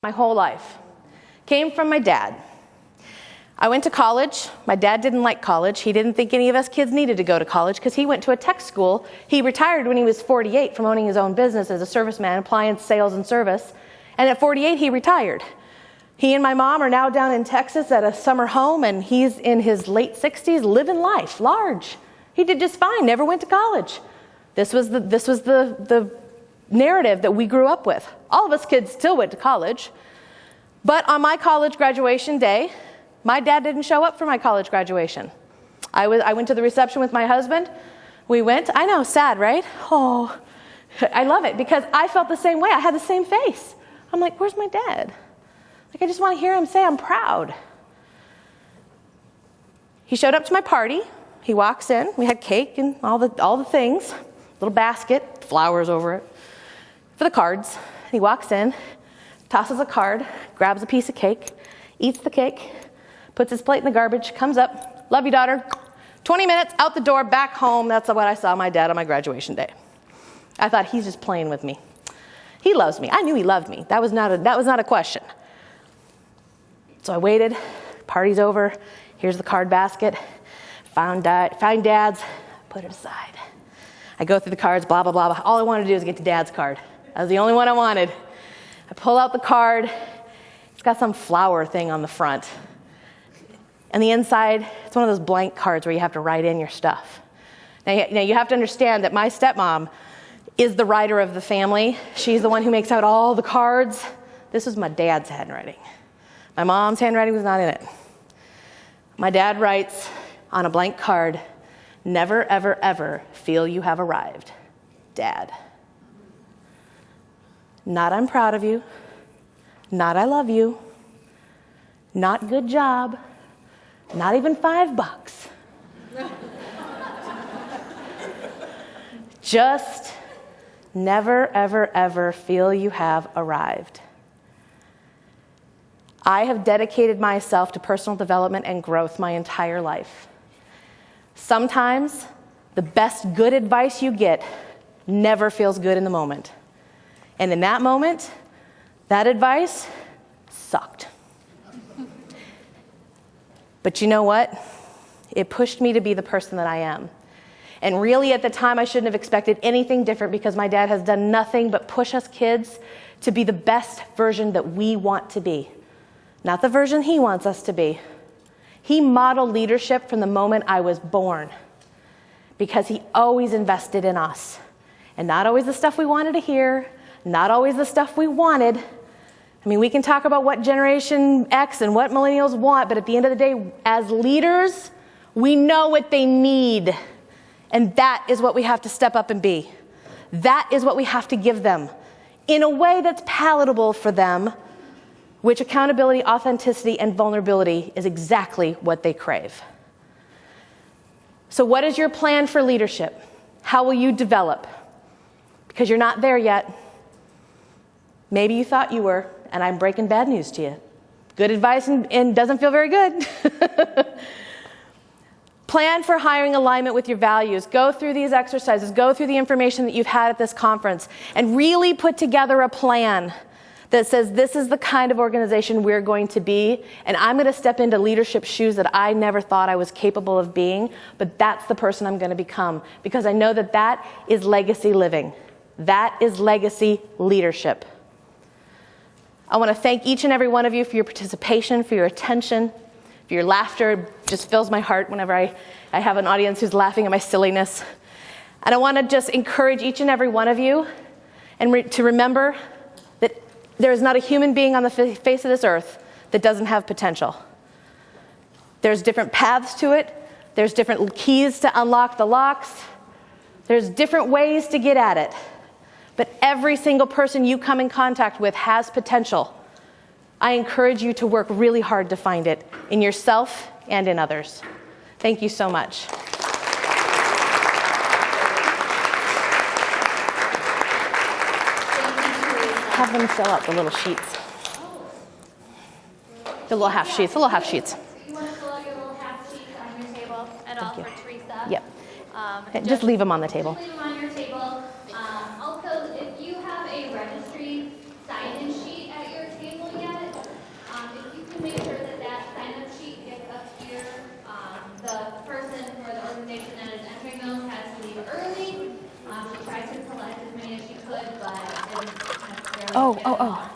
My whole life came from my dad. I went to college. My dad didn't like college. He didn't think any of us kids needed to go to college because he went to a tech school. He retired when he was 48 from owning his own business as a serviceman, appliance sales and service. And at 48, he retired. He and my mom are now down in Texas at a summer home, and he's in his late 60s living life large. He did just fine, never went to college. This was the narrative that we grew up with. All of us kids still went to college. But on my college graduation day, my dad didn't show up for my college graduation. I went to the reception with my husband. We went. I know, sad, right? Oh, I love it because I felt the same way. I had the same face. I'm like, where's my dad? Like, I just want to hear him say I'm proud. He showed up to my party. He walks in. We had cake and all the things, little basket, flowers over it for the cards. He walks in, tosses a card, grabs a piece of cake, eats the cake, puts his plate in the garbage, comes up, love you, daughter. 20 minutes, out the door, back home. That's what I saw my dad on my graduation day. I thought, he's just playing with me. He loves me. I knew he loved me. That was not a question. So I waited. Party's over. Here's the card basket. Find Dad's. Put it aside. I go through the cards, blah, blah, blah. All I wanted to do is get to Dad's card. That was the only one I wanted. I pull out the card. It's got some flower thing on the front. And the inside, it's one of those blank cards where you have to write in your stuff. Now you have to understand that my stepmom is the writer of the family. She's the one who makes out all the cards. This was my dad's handwriting. My mom's handwriting was not in it. My dad writes on a blank card, "Never, ever, ever feel you have arrived. Dad." Not "I'm proud of you," not "I love you," not "good job," not even $5. Just never, ever, ever feel you have arrived. I have dedicated myself to personal development and growth my entire life. Sometimes the best good advice you get never feels good in the moment. And in that moment, that advice sucked. But you know what? It pushed me to be the person that I am. And really at the time, I shouldn't have expected anything different because my dad has done nothing but push us kids to be the best version that we want to be. Not the version he wants us to be. He modeled leadership from the moment I was born because he always invested in us. And not always the stuff we wanted to hear, not always the stuff we wanted. I mean, we can talk about what Generation X and what millennials want, but at the end of the day, as leaders, we know what they need. And that is what we have to step up and be. That is what we have to give them in a way that's palatable for them, which accountability, authenticity, and vulnerability is exactly what they crave. So what is your plan for leadership? How will you develop? Because you're not there yet. Maybe you thought you were, and I'm breaking bad news to you. Good advice and doesn't feel very good. Plan for hiring alignment with your values. Go through these exercises. Go through the information that you've had at this conference and really put together a plan that says this is the kind of organization we're going to be, and I'm going to step into leadership shoes that I never thought I was capable of being, but that's the person I'm going to become because I know that that is legacy living. That is legacy leadership. I want to thank each and every one of you for your participation, for your attention, for your laughter. It just fills my heart whenever I have an audience who's laughing at my silliness. And I want to just encourage each and every one of you to remember that there is not a human being on the face of this earth that doesn't have potential. There's different paths to it. There's different keys to unlock the locks. There's different ways to get at it. But every single person you come in contact with has potential. I encourage you to work really hard to find it in yourself and in others. Thank you so much. Have them fill out the little sheets. The little half sheets. You want to fill out your little half sheets on your table and all for Teresa. Yep. Just leave them on the table. Leave them on your table. Also, if you have a registry sign-in sheet at your table, Oh, oh, oh.